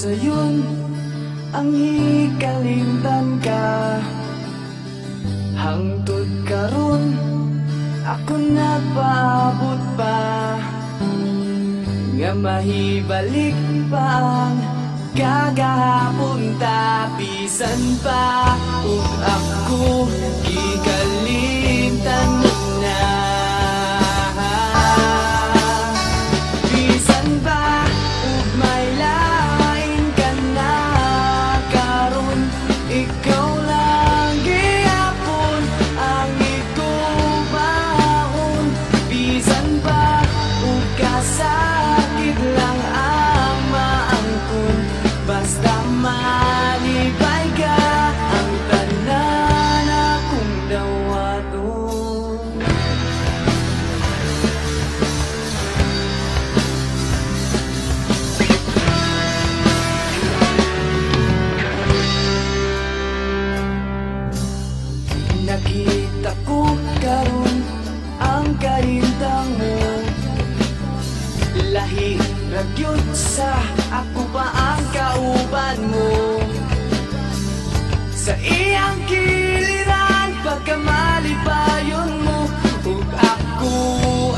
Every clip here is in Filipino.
sayon ang hikalimtan ka. Hangtod karon ako nagpaabot pa, nga mahibalik pa ang kagahapon ta. Bisan pa ug ako gikalimtan mo na. Bisan pa ug may lain ka na karon, ikaw lang gihapon ang igubaon. Bisan pa ug kasakit lang ang maangkon, basta malipay ka ang tanan akong dawaton. Nakita ko karon ang karintang mo, lahi ragyod sa ako pa ang kauban mo. Sa iyang giliran pagkamalipayon mo, ug ako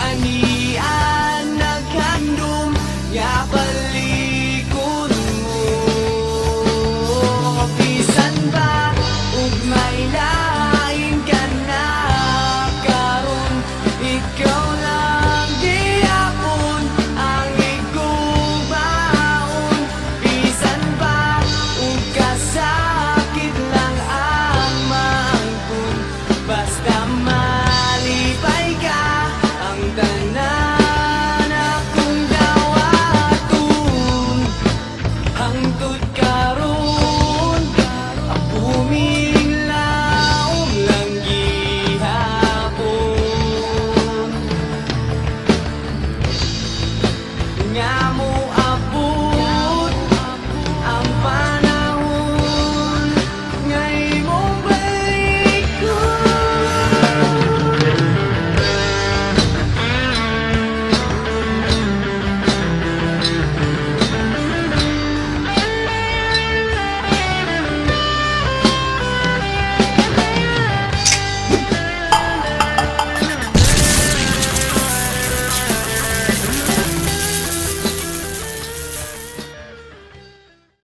anian naghandom nga palikod mo. Bisan ba ug may lain ka na karon, ikaw lang gihapon ang igubaon. Bisan ba ug kasakit lang ang maangkon, basta malipay ka ang tanan akong dawaton. Hangtod karon ang bumilaw lang gihapon, nga